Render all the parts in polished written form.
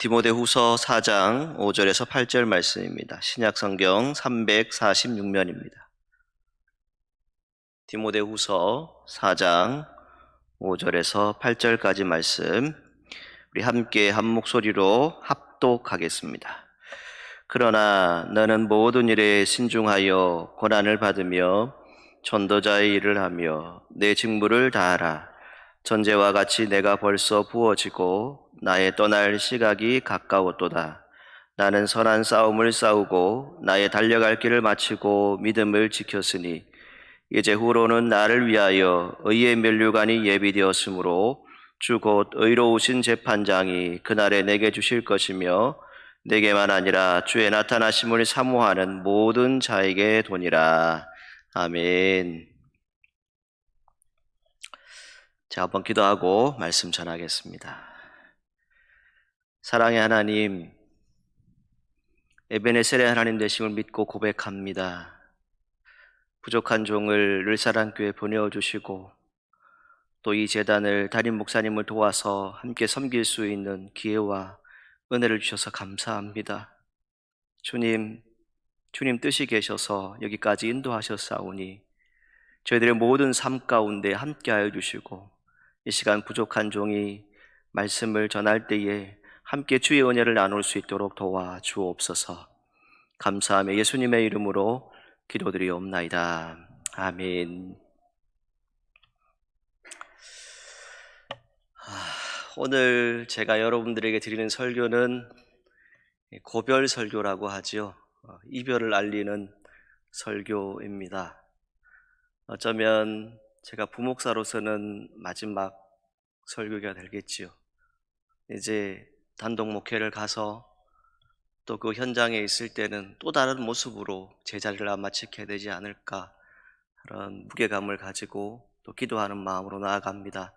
디모데후서 4장 5절에서 8절 말씀입니다. 신약성경 346면입니다. 디모데후서 4장 5절에서 8절까지 말씀, 우리 함께 한 목소리로 합독하겠습니다. 그러나 너는 모든 일에 신중하여 고난을 받으며 전도자의 일을 하며 내 직무를 다하라. 전제와 같이 내가 벌써 부어지고 나의 떠날 시각이 가까웠도다. 나는 선한 싸움을 싸우고 나의 달려갈 길을 마치고 믿음을 지켰으니 이제 후로는 나를 위하여 의의 면류관이 예비되었으므로 주 곧 의로우신 재판장이 그날에 내게 주실 것이며 내게만 아니라 주의 나타나심을 사모하는 모든 자에게 도니라. 아멘. 자, 한번 기도하고 말씀 전하겠습니다. 사랑의 하나님, 에베네셀의 하나님 되심을 믿고 고백합니다. 부족한 종을 늘사랑교회 보내어주시고 또 이 재단을 담임 목사님을 도와서 함께 섬길 수 있는 기회와 은혜를 주셔서 감사합니다. 주님 뜻이 계셔서 여기까지 인도하셨사오니 저희들의 모든 삶 가운데 함께하여 주시고 이 시간 부족한 종이 말씀을 전할 때에 함께 주의 은혜를 나눌 수 있도록 도와주옵소서. 감사하며 예수님의 이름으로 기도드리옵나이다. 아멘. 오늘 제가 여러분들에게 드리는 설교는 고별 설교라고 하죠. 이별을 알리는 설교입니다. 어쩌면 제가 부목사로서는 마지막 설교가 되겠지요. 이제 단독 목회를 가서 또 그 현장에 있을 때는 또 다른 모습으로 제자리를 아마 지켜야 되지 않을까, 그런 무게감을 가지고 또 기도하는 마음으로 나아갑니다.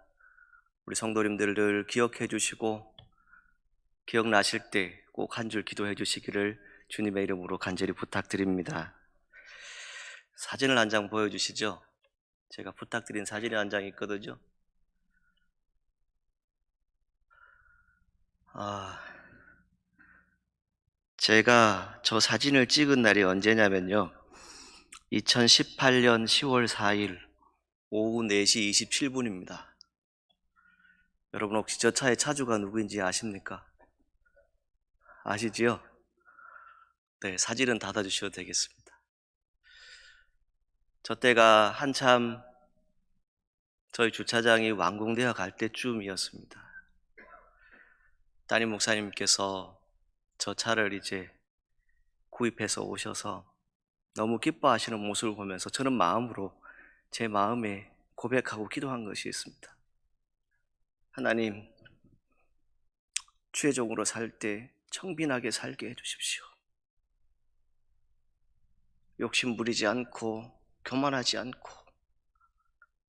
우리 성도님들을 기억해 주시고 기억나실 때 꼭 한 줄 기도해 주시기를 주님의 이름으로 간절히 부탁드립니다. 사진을 한 장 보여주시죠. 제가 부탁드린 사진이 한 장 있거든요. 제가 저 사진을 찍은 날이 언제냐면요, 2018년 10월 4일 오후 4시 27분입니다. 여러분 혹시 저 차의 차주가 누구인지 아십니까? 아시지요? 네, 사진은 닫아주셔도 되겠습니다. 저 때가 한참 저희 주차장이 완공되어 갈 때쯤이었습니다. 담임 목사님께서 저 차를 이제 구입해서 오셔서 너무 기뻐하시는 모습을 보면서 저는 마음으로 제 마음에 고백하고 기도한 것이 있습니다. 하나님, 주의 종으로 살 때 청빈하게 살게 해주십시오. 욕심 부리지 않고 교만하지 않고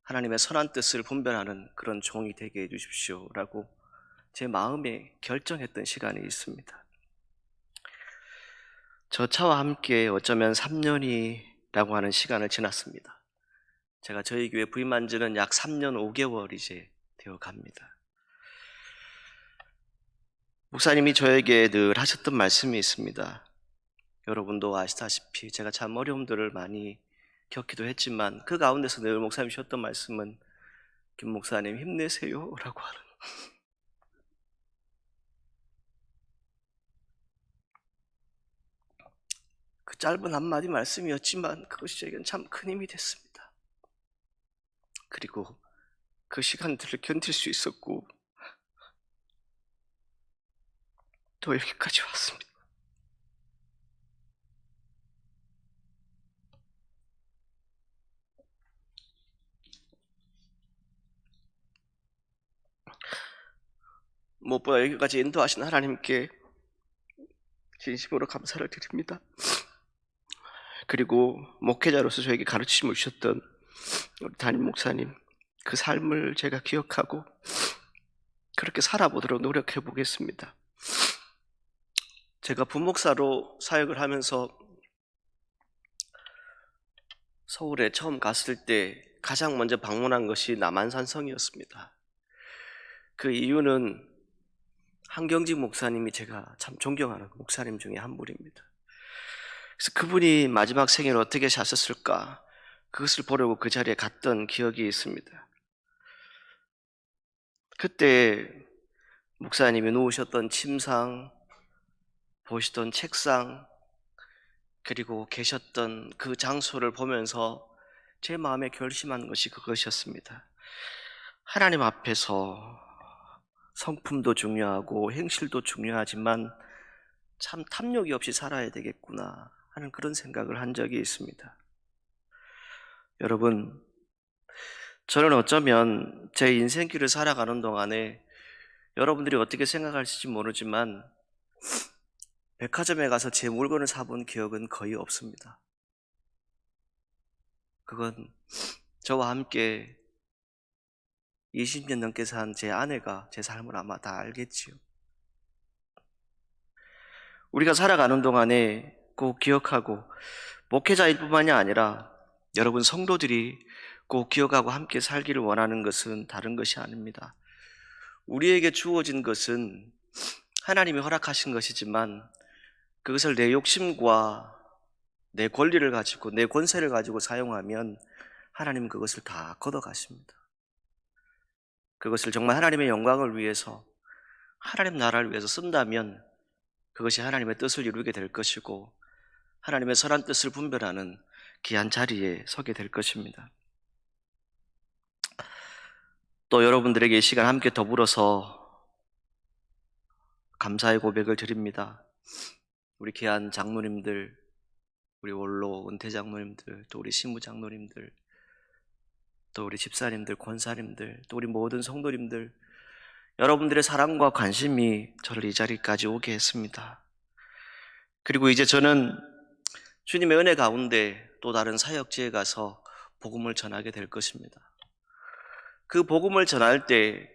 하나님의 선한 뜻을 분별하는 그런 종이 되게 해주십시오 라고 제 마음에 결정했던 시간이 있습니다. 저 차와 함께 어쩌면 3년이라고 하는 시간을 지났습니다. 제가 저희 교회 부임한 지는 약 3년 5개월 이제 되어 갑니다. 목사님이 저에게 늘 하셨던 말씀이 있습니다. 여러분도 아시다시피 제가 참 어려움들을 많이 겪기도 했지만 그 가운데서 늘 목사님이 주셨던 말씀은 김 목사님 힘내세요 라고 하는, 그 짧은 한마디 말씀이었지만 그것이 저에게는 참 큰 힘이 됐습니다. 그리고 그 시간들을 견딜 수 있었고 또 여기까지 왔습니다. 무엇보다 여기까지 인도하신 하나님께 진심으로 감사를 드립니다. 그리고 목회자로서 저에게 가르침을 주셨던 우리 담임 목사님, 그 삶을 제가 기억하고 그렇게 살아보도록 노력해 보겠습니다. 제가 부목사로 사역을 하면서 서울에 처음 갔을 때 가장 먼저 방문한 것이 남한산성이었습니다. 그 이유는 한경직 목사님이 제가 참 존경하는 목사님 중에 한 분입니다. 그래서 그분이 마지막 생애를 어떻게 사셨을까? 그것을 보려고 그 자리에 갔던 기억이 있습니다. 그때 목사님이 누우셨던 침상, 보시던 책상, 그리고 계셨던 그 장소를 보면서 제 마음에 결심한 것이 그것이었습니다. 하나님 앞에서 성품도 중요하고 행실도 중요하지만 참 탐욕이 없이 살아야 되겠구나 하는 그런 생각을 한 적이 있습니다. 여러분, 저는 어쩌면 제 인생길을 살아가는 동안에 여러분들이 어떻게 생각하실지 모르지만 백화점에 가서 제 물건을 사본 기억은 거의 없습니다. 그건 저와 함께 20년 넘게 산 제 아내가 제 삶을 아마 다 알겠지요. 우리가 살아가는 동안에 꼭 기억하고, 목회자일 뿐만이 아니라 여러분 성도들이 꼭 기억하고 함께 살기를 원하는 것은 다른 것이 아닙니다. 우리에게 주어진 것은 하나님이 허락하신 것이지만 그것을 내 욕심과 내 권리를 가지고 내 권세를 가지고 사용하면 하나님은 그것을 다 걷어가십니다. 그것을 정말 하나님의 영광을 위해서, 하나님 나라를 위해서 쓴다면 그것이 하나님의 뜻을 이루게 될 것이고 하나님의 선한 뜻을 분별하는 귀한 자리에 서게 될 것입니다. 또 여러분들에게 이 시간 함께 더불어서 감사의 고백을 드립니다. 우리 귀한 장로님들, 우리 원로 은퇴 장로님들, 또 우리 신부 장로님들, 또 우리 집사님들, 권사님들, 또 우리 모든 성도님들, 여러분들의 사랑과 관심이 저를 이 자리까지 오게 했습니다. 그리고 이제 저는 주님의 은혜 가운데 또 다른 사역지에 가서 복음을 전하게 될 것입니다. 그 복음을 전할 때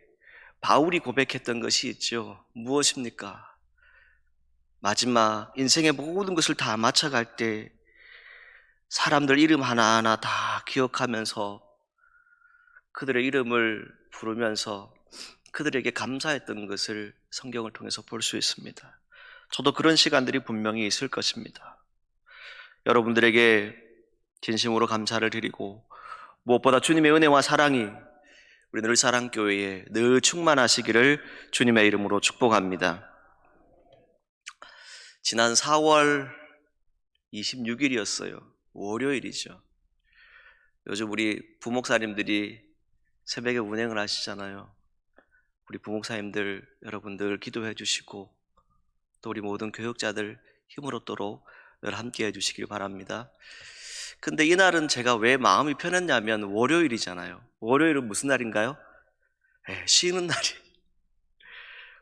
바울이 고백했던 것이 있죠. 무엇입니까? 마지막 인생의 모든 것을 다 마쳐갈 때 사람들 이름 하나하나 다 기억하면서 그들의 이름을 부르면서 그들에게 감사했던 것을 성경을 통해서 볼 수 있습니다. 저도 그런 시간들이 분명히 있을 것입니다. 여러분들에게 진심으로 감사를 드리고 무엇보다 주님의 은혜와 사랑이 우리 늘사랑교회에 늘 충만하시기를 주님의 이름으로 축복합니다. 지난 4월 26일이었어요. 월요일이죠. 요즘 우리 부목사님들이 새벽에 운행을 하시잖아요. 우리 부목사님들 여러분들 기도해 주시고 또 우리 모든 교역자들 힘을 얻도록 늘 함께 해 주시길 바랍니다. 근데 이날은 제가 왜 마음이 편했냐면 월요일이잖아요. 월요일은 무슨 날인가요? 쉬는 날이.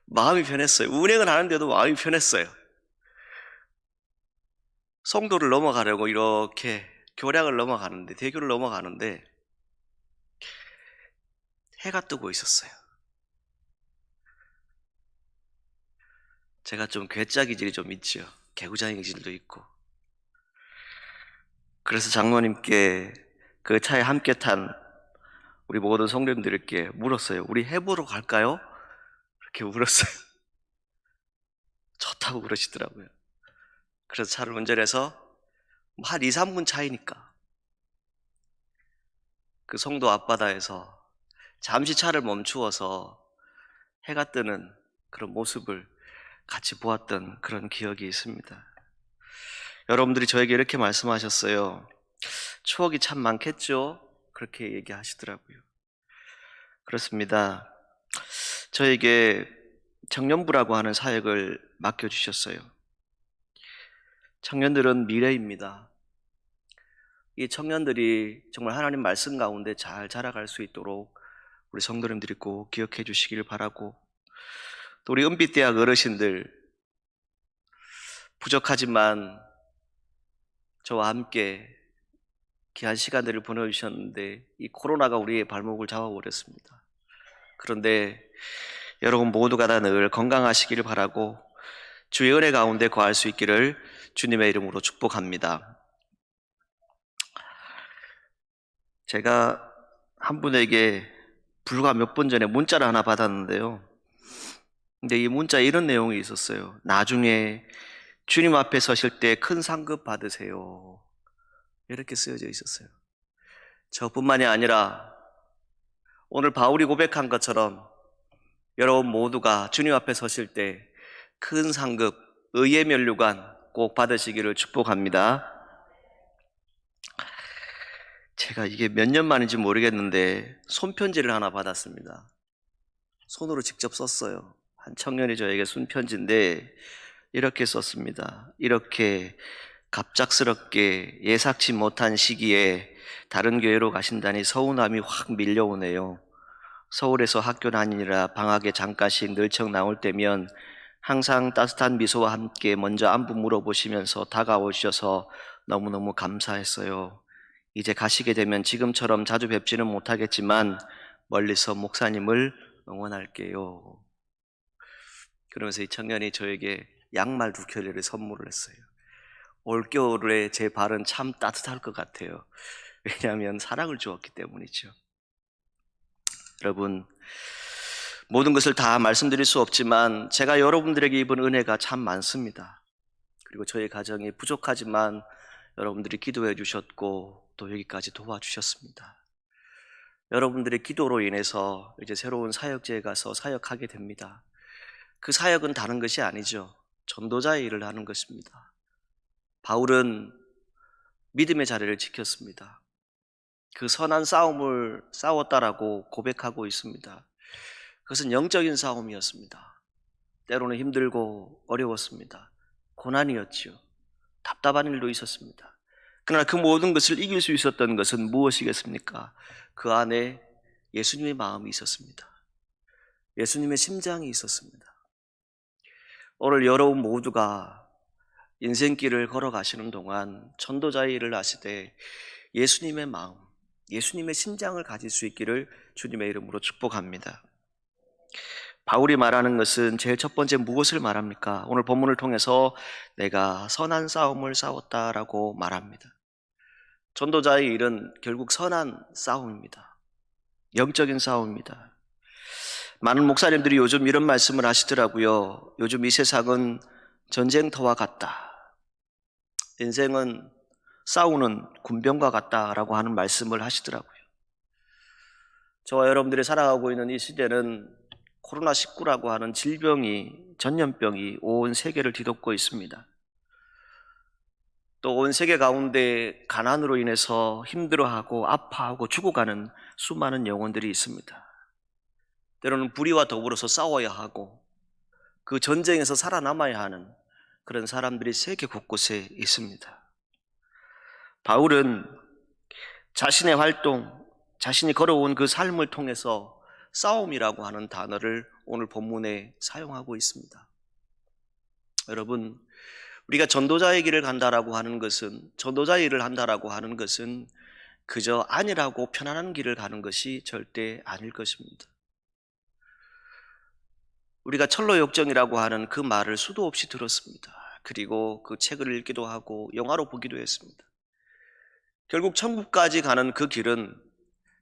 마음이 편했어요. 운행을 하는데도 마음이 편했어요. 송도를 넘어가려고 이렇게 교량을 넘어가는데, 대교를 넘어가는데 해가 뜨고 있었어요. 제가 좀 괴짜 기질이 좀 있죠. 개구장이 기질도 있고. 그래서 장로님께 그 차에 함께 탄 우리 모든 성도님들께 물었어요. 우리 해 보러 갈까요? 그렇게 물었어요. 좋다고 그러시더라고요. 그래서 차를 운전해서 한 2, 3분 차이니까 그 송도 앞바다에서 잠시 차를 멈추어서 해가 뜨는 그런 모습을 같이 보았던 그런 기억이 있습니다. 여러분들이 저에게 이렇게 말씀하셨어요. 추억이 참 많겠죠? 그렇게 얘기하시더라고요. 그렇습니다. 저에게 청년부라고 하는 사역을 맡겨주셨어요. 청년들은 미래입니다. 이 청년들이 정말 하나님 말씀 가운데 잘 자라갈 수 있도록 우리 성도님들이 꼭 기억해 주시기를 바라고, 또 우리 은빛대학 어르신들 부족하지만 저와 함께 귀한 시간들을 보내주셨는데 이 코로나가 우리의 발목을 잡아버렸습니다. 그런데 여러분 모두가 다 늘 건강하시기를 바라고 주의 은혜 가운데 거할 수 있기를 주님의 이름으로 축복합니다. 제가 한 분에게 불과 몇 분 전에 문자를 하나 받았는데요. 근데 이 문자에 이런 내용이 있었어요. 나중에 주님 앞에 서실 때 큰 상급 받으세요. 이렇게 쓰여져 있었어요. 저뿐만이 아니라 오늘 바울이 고백한 것처럼 여러분 모두가 주님 앞에 서실 때 큰 상급, 의의 면류관 꼭 받으시기를 축복합니다. 제가 이게 몇 년 만인지 모르겠는데 손편지를 하나 받았습니다. 손으로 직접 썼어요. 한 청년이 저에게 쓴 편지인데 이렇게 썼습니다. 이렇게 갑작스럽게 예상치 못한 시기에 다른 교회로 가신다니 서운함이 확 밀려오네요. 서울에서 학교 다니느라 방학에 잠깐씩 늘청 나올 때면 항상 따뜻한 미소와 함께 먼저 안부 물어보시면서 다가오셔서 너무너무 감사했어요. 이제 가시게 되면 지금처럼 자주 뵙지는 못하겠지만 멀리서 목사님을 응원할게요. 그러면서 이 청년이 저에게 양말 2켤레를 선물을 했어요. 올겨울에 제 발은 참 따뜻할 것 같아요. 왜냐하면 사랑을 주었기 때문이죠. 여러분, 모든 것을 다 말씀드릴 수 없지만 제가 여러분들에게 입은 은혜가 참 많습니다. 그리고 저희 가정이 부족하지만 여러분들이 기도해 주셨고 또 여기까지 도와주셨습니다. 여러분들의 기도로 인해서 이제 새로운 사역지에 가서 사역하게 됩니다. 그 사역은 다른 것이 아니죠. 전도자의 일을 하는 것입니다. 바울은 믿음의 자리를 지켰습니다. 그 선한 싸움을 싸웠다라고 고백하고 있습니다. 그것은 영적인 싸움이었습니다. 때로는 힘들고 어려웠습니다. 고난이었지요. 답답한 일도 있었습니다. 그러나 그 모든 것을 이길 수 있었던 것은 무엇이겠습니까? 그 안에 예수님의 마음이 있었습니다. 예수님의 심장이 있었습니다. 오늘 여러분 모두가 인생길을 걸어가시는 동안 전도자의 일을 하시되 예수님의 마음, 예수님의 심장을 가질 수 있기를 주님의 이름으로 축복합니다. 바울이 말하는 것은 제일 첫 번째 무엇을 말합니까? 오늘 본문을 통해서 내가 선한 싸움을 싸웠다라고 말합니다. 전도자의 일은 결국 선한 싸움입니다. 영적인 싸움입니다. 많은 목사님들이 요즘 이런 말씀을 하시더라고요. 요즘 이 세상은 전쟁터와 같다. 인생은 싸우는 군병과 같다라고 하는 말씀을 하시더라고요. 저와 여러분들이 살아가고 있는 이 시대는 코로나19라고 하는 전염병이 온 세계를 뒤덮고 있습니다. 또 온 세계 가운데 가난으로 인해서 힘들어하고 아파하고 죽어가는 수많은 영혼들이 있습니다. 때로는 불의와 더불어서 싸워야 하고 그 전쟁에서 살아남아야 하는 그런 사람들이 세계 곳곳에 있습니다. 바울은 자신의 활동, 자신이 걸어온 그 삶을 통해서 싸움이라고 하는 단어를 오늘 본문에 사용하고 있습니다. 여러분, 우리가 전도자의 길을 간다라고 하는 것은, 전도자의 일을 한다라고 하는 것은 그저 안일하고 편안한 길을 가는 것이 절대 아닐 것입니다. 우리가 철로역정이라고 하는 그 말을 수도 없이 들었습니다. 그리고 그 책을 읽기도 하고 영화로 보기도 했습니다. 결국 천국까지 가는 그 길은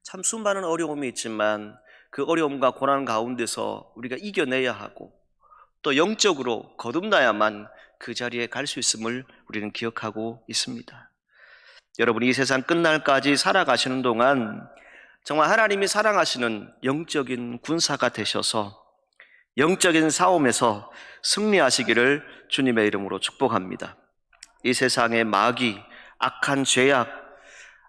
참 수많은 어려움이 있지만 그 어려움과 고난 가운데서 우리가 이겨내야 하고 또 영적으로 거듭나야만 그 자리에 갈 수 있음을 우리는 기억하고 있습니다. 여러분, 이 세상 끝날까지 살아가시는 동안 정말 하나님이 사랑하시는 영적인 군사가 되셔서 영적인 싸움에서 승리하시기를 주님의 이름으로 축복합니다. 이 세상의 마귀, 악한 죄악,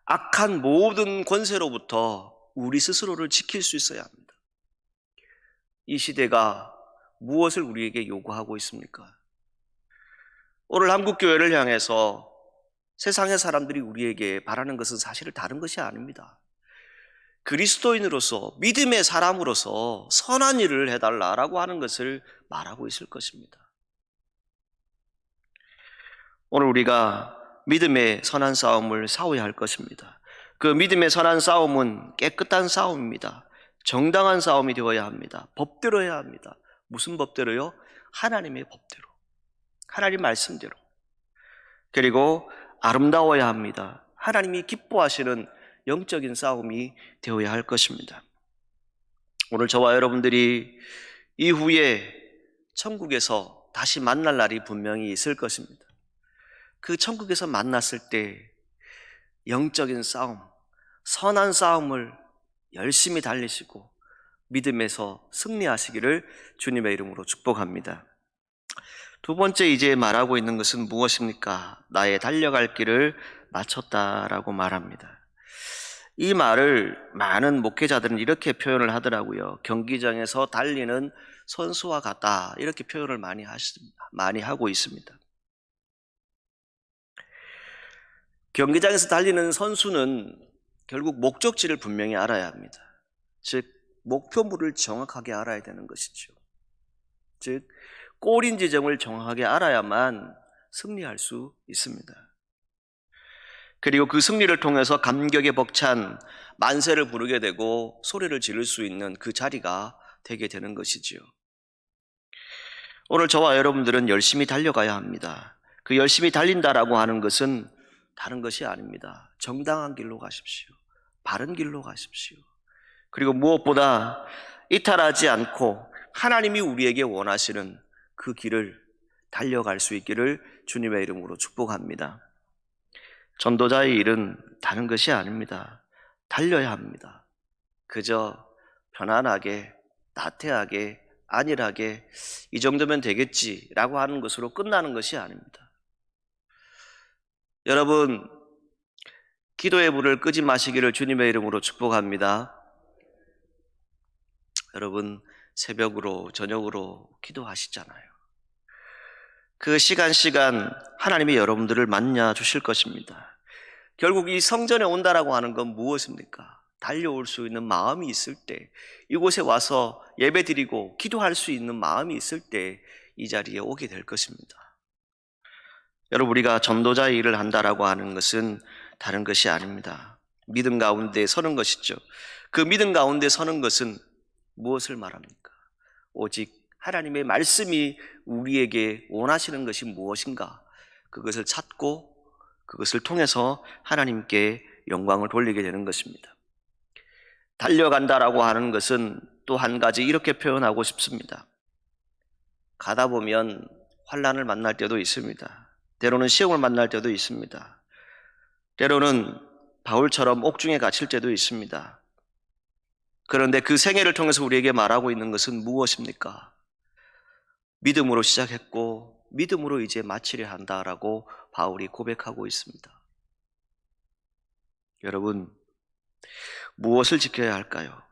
악한 모든 권세로부터 우리 스스로를 지킬 수 있어야 합니다. 이 시대가 무엇을 우리에게 요구하고 있습니까? 오늘 한국교회를 향해서 세상의 사람들이 우리에게 바라는 것은 사실 다른 것이 아닙니다. 그리스도인으로서, 믿음의 사람으로서 선한 일을 해달라라고 하는 것을 말하고 있을 것입니다. 오늘 우리가 믿음의 선한 싸움을 싸워야 할 것입니다. 그 믿음의 선한 싸움은 깨끗한 싸움입니다. 정당한 싸움이 되어야 합니다. 법대로 해야 합니다. 무슨 법대로요? 하나님의 법대로, 하나님 말씀대로. 그리고 아름다워야 합니다. 하나님이 기뻐하시는 영적인 싸움이 되어야 할 것입니다. 오늘 저와 여러분들이 이후에 천국에서 다시 만날 날이 분명히 있을 것입니다. 그 천국에서 만났을 때 영적인 싸움, 선한 싸움을 열심히 달리시고 믿음에서 승리하시기를 주님의 이름으로 축복합니다. 두 번째 이제 말하고 있는 것은 무엇입니까? 나의 달려갈 길을 마쳤다라고 말합니다. 이 말을 많은 목회자들은 이렇게 표현을 하더라고요. 경기장에서 달리는 선수와 같다, 이렇게 표현을 많이 하고 있습니다. 경기장에서 달리는 선수는 결국 목적지를 분명히 알아야 합니다. 즉 목표물을 정확하게 알아야 되는 것이죠. 즉 골인 지점을 정확하게 알아야만 승리할 수 있습니다. 그리고 그 승리를 통해서 감격에 벅찬 만세를 부르게 되고 소리를 지를 수 있는 그 자리가 되게 되는 것이지요. 오늘 저와 여러분들은 열심히 달려가야 합니다. 그 열심히 달린다라고 하는 것은 다른 것이 아닙니다. 정당한 길로 가십시오. 바른 길로 가십시오. 그리고 무엇보다 이탈하지 않고 하나님이 우리에게 원하시는 그 길을 달려갈 수 있기를 주님의 이름으로 축복합니다. 전도자의 일은 다른 것이 아닙니다. 달려야 합니다. 그저 편안하게, 나태하게, 안일하게 이 정도면 되겠지라고 하는 것으로 끝나는 것이 아닙니다. 여러분, 기도의 불을 끄지 마시기를 주님의 이름으로 축복합니다. 여러분, 새벽으로 저녁으로 기도하시잖아요. 그 시간 하나님이 여러분들을 만나 주실 것입니다. 결국 이 성전에 온다라고 하는 건 무엇입니까? 달려올 수 있는 마음이 있을 때, 이곳에 와서 예배드리고 기도할 수 있는 마음이 있을 때 이 자리에 오게 될 것입니다. 여러분, 우리가 전도자의 일을 한다라고 하는 것은 다른 것이 아닙니다. 믿음 가운데 서는 것이죠. 그 믿음 가운데 서는 것은 무엇을 말합니까? 오직 하나님의 말씀이 우리에게 원하시는 것이 무엇인가, 그것을 찾고 그것을 통해서 하나님께 영광을 돌리게 되는 것입니다. 달려간다라고 하는 것은 또 한 가지 이렇게 표현하고 싶습니다. 가다 보면 환난을 만날 때도 있습니다. 때로는 시험을 만날 때도 있습니다. 때로는 바울처럼 옥중에 갇힐 때도 있습니다. 그런데 그 생애를 통해서 우리에게 말하고 있는 것은 무엇입니까? 믿음으로 시작했고 믿음으로 이제 마치려 한다라고 바울이 고백하고 있습니다. 여러분, 무엇을 지켜야 할까요?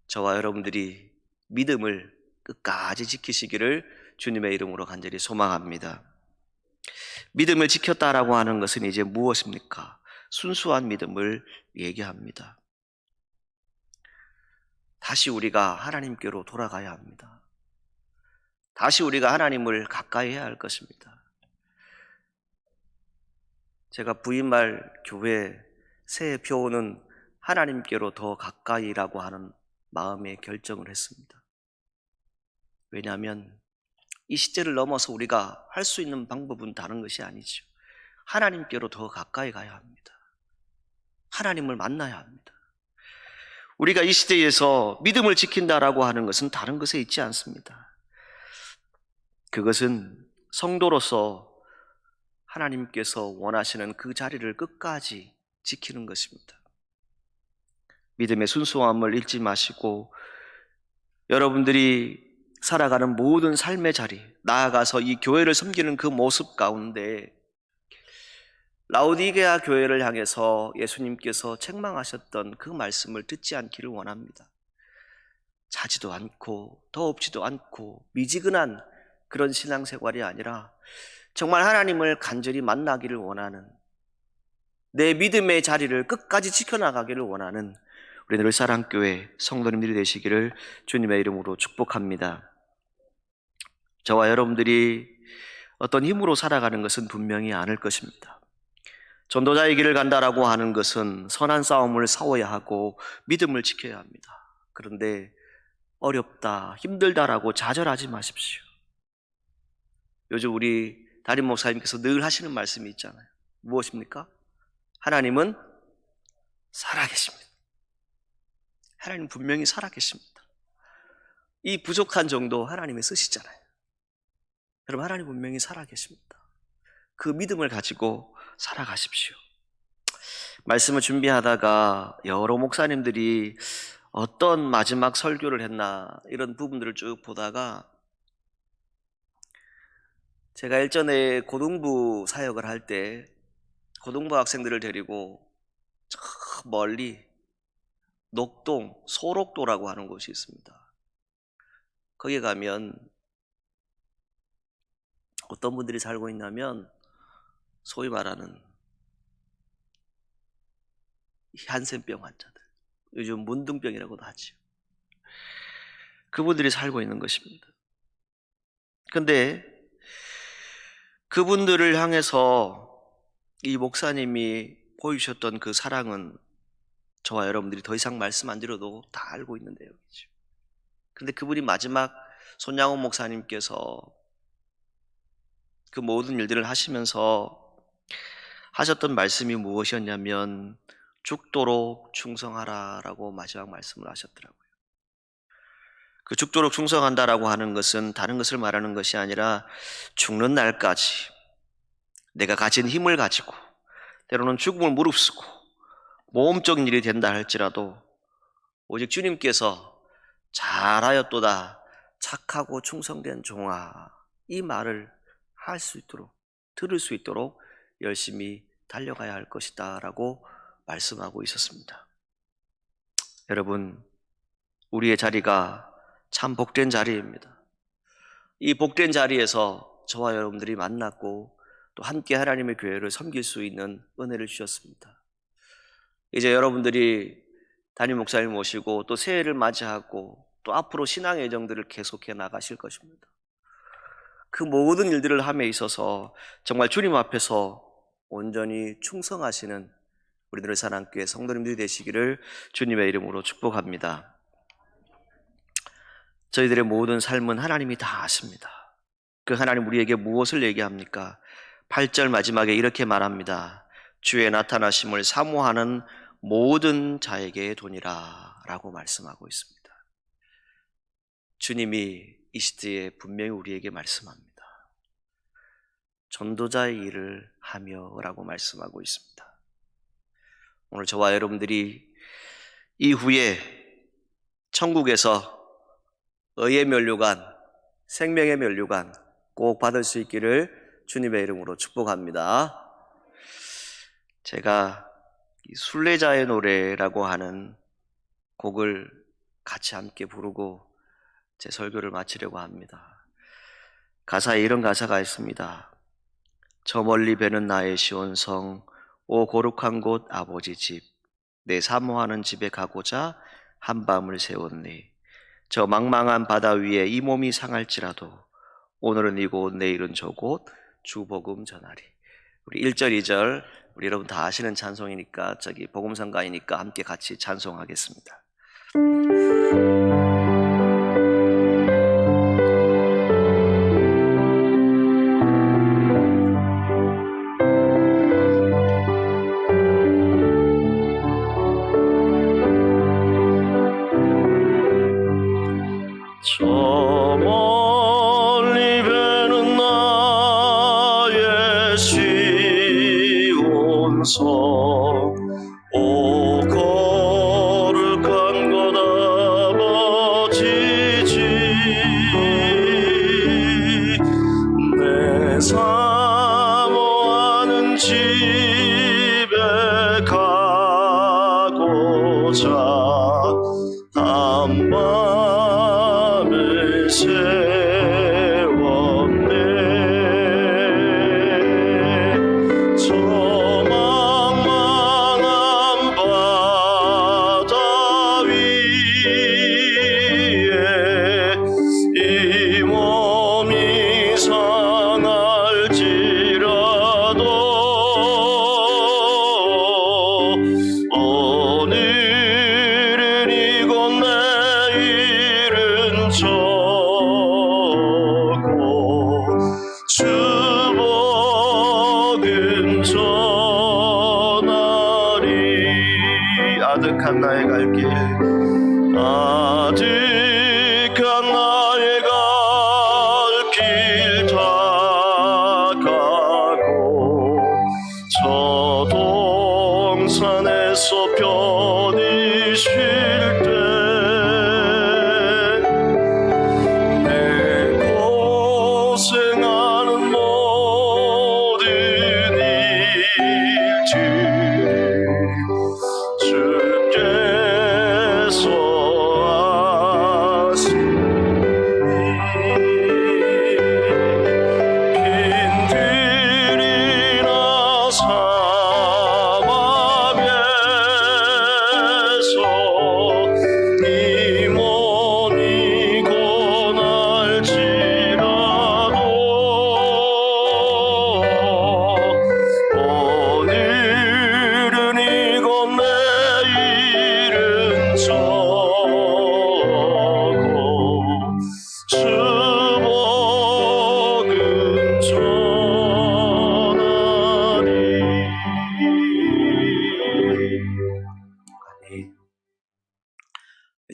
저와 여러분들이 믿음을 끝까지 지키시기를 주님의 이름으로 간절히 소망합니다. 믿음을 지켰다라고 하는 것은 이제 무엇입니까? 순수한 믿음을 얘기합니다. 다시 우리가 하나님께로 돌아가야 합니다. 다시 우리가 하나님을 가까이 해야 할 것입니다. 제가 부임할 교회 새해 표어는 하나님께로 더 가까이라고 하는 마음의 결정을 했습니다. 왜냐하면 이 시대를 넘어서 우리가 할 수 있는 방법은 다른 것이 아니죠. 하나님께로 더 가까이 가야 합니다. 하나님을 만나야 합니다. 우리가 이 시대에서 믿음을 지킨다라고 하는 것은 다른 것에 있지 않습니다. 그것은 성도로서 하나님께서 원하시는 그 자리를 끝까지 지키는 것입니다. 믿음의 순수함을 잃지 마시고 여러분들이 살아가는 모든 삶의 자리, 나아가서 이 교회를 섬기는 그 모습 가운데 라오디게아 교회를 향해서 예수님께서 책망하셨던 그 말씀을 듣지 않기를 원합니다. 자지도 않고 더웁지도 않고 미지근한 그런 신앙생활이 아니라 정말 하나님을 간절히 만나기를 원하는, 내 믿음의 자리를 끝까지 지켜나가기를 원하는 우리 늘사랑교회 성도님들이 되시기를 주님의 이름으로 축복합니다. 저와 여러분들이 어떤 힘으로 살아가는 것은 분명히 아닐 것입니다. 전도자의 길을 간다라고 하는 것은 선한 싸움을 싸워야 하고 믿음을 지켜야 합니다. 그런데 어렵다, 힘들다라고 좌절하지 마십시오. 요즘 우리 담임 목사님께서 늘 하시는 말씀이 있잖아요. 무엇입니까? 하나님은 살아계십니다. 하나님 분명히 살아계십니다. 이 부족한 정도 하나님이 쓰시잖아요. 여러분, 하나님 분명히 살아계십니다. 그 믿음을 가지고 살아가십시오. 말씀을 준비하다가 여러 목사님들이 어떤 마지막 설교를 했나 이런 부분들을 쭉 보다가 제가 일전에 고등부 사역을 할 때 고등부 학생들을 데리고 저 멀리 녹동, 소록도라고 하는 곳이 있습니다. 거기에 가면 어떤 분들이 살고 있냐면 소위 말하는 한센병 환자들, 요즘 문둥병이라고도 하죠. 그분들이 살고 있는 것입니다. 근데 그분들을 향해서 이 목사님이 보이셨던 그 사랑은 저와 여러분들이 더 이상 말씀 안 드려도 다 알고 있는 내용이죠. 근데 그분이 마지막 손양원 목사님께서 그 모든 일들을 하시면서 하셨던 말씀이 무엇이었냐면 죽도록 충성하라라고 마지막 말씀을 하셨더라고요. 그 죽도록 충성한다라고 하는 것은 다른 것을 말하는 것이 아니라 죽는 날까지 내가 가진 힘을 가지고 때로는 죽음을 무릅쓰고 모험적인 일이 된다 할지라도 오직 주님께서 잘하였도다 착하고 충성된 종아, 이 말을 할 수 있도록, 들을 수 있도록 열심히 달려가야 할 것이다 라고 말씀하고 있었습니다. 여러분, 우리의 자리가 참 복된 자리입니다. 이 복된 자리에서 저와 여러분들이 만났고 또 함께 하나님의 교회를 섬길 수 있는 은혜를 주셨습니다. 이제 여러분들이 담임 목사님 모시고 또 새해를 맞이하고 또 앞으로 신앙의 여정들을 계속해 나가실 것입니다. 그 모든 일들을 함에 있어서 정말 주님 앞에서 온전히 충성하시는 우리들의 사랑교회 성도님들이 되시기를 주님의 이름으로 축복합니다. 저희들의 모든 삶은 하나님이 다 아십니다. 그 하나님 우리에게 무엇을 얘기합니까? 8절 마지막에 이렇게 말합니다. 주의 나타나심을 사모하는 모든 자에게 도니라 라고 말씀하고 있습니다. 주님이 이 시대에 분명히 우리에게 말씀합니다. 전도자의 일을 하며 라고 말씀하고 있습니다. 오늘 저와 여러분들이 이후에 천국에서 의의 면류관, 생명의 면류관 꼭 받을 수 있기를 주님의 이름으로 축복합니다. 제가 순례자의 노래라고 하는 곡을 같이 함께 부르고 제 설교를 마치려고 합니다. 가사에 이런 가사가 있습니다. 저 멀리 배는 나의 시온성, 오 거룩한 곳 아버지 집, 내 사모하는 집에 가고자 한밤을 새웠네. 저 망망한 바다 위에 이 몸이 상할지라도 오늘은 이곳 내일은 저곳 주 복음 전하리. 우리 1절 2절 우리 여러분 다 아시는 찬송이니까 저기 복음성가이니까 함께 같이 찬송하겠습니다. 저 멀리 배는 나의 시온성, 오 거룩한 곳 아버지 집, 내 사모하는 집에 가고자 한밤을 세웠네. 저 망망한 바다 위에 이 몸이 상할지라도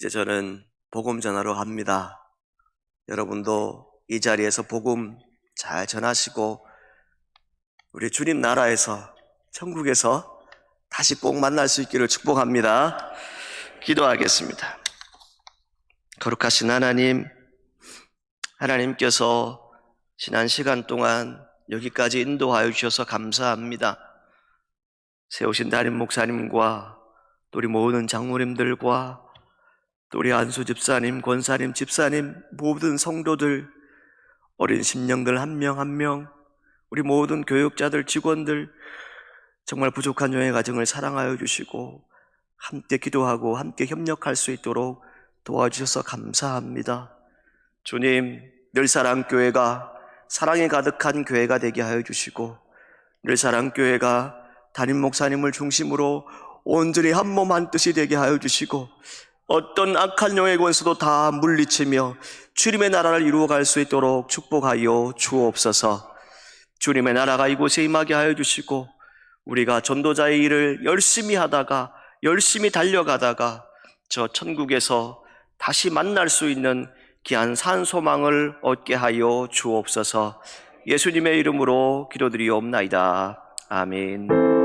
이제 저는 복음 전하러 갑니다. 여러분도 이 자리에서 복음 잘 전하시고 우리 주님 나라에서, 천국에서 다시 꼭 만날 수 있기를 축복합니다. 기도하겠습니다. 거룩하신 하나님, 하나님께서 지난 시간 동안 여기까지 인도하여 주셔서 감사합니다. 세우신 담임 목사님과 또 우리 모든 장로님들과 또 우리 안수 집사님, 권사님, 집사님, 모든 성도들, 어린 심령들 한 명 한 명, 우리 모든 교육자들, 직원들, 정말 부족한 영의 가정을 사랑하여 주시고 함께 기도하고 함께 협력할 수 있도록 도와주셔서 감사합니다. 주님, 늘사랑교회가 사랑이 가득한 교회가 되게 하여 주시고 늘사랑교회가 담임 목사님을 중심으로 온전히 한 몸 한 뜻이 되게 하여 주시고 어떤 악한 영의 권수도 다 물리치며 주님의 나라를 이루어갈 수 있도록 축복하여 주옵소서. 주님의 나라가 이곳에 임하게 하여 주시고 우리가 전도자의 일을 열심히 하다가 열심히 달려가다가 저 천국에서 다시 만날 수 있는 귀한 산 소망을 얻게 하여 주옵소서. 예수님의 이름으로 기도드리옵나이다. 아멘.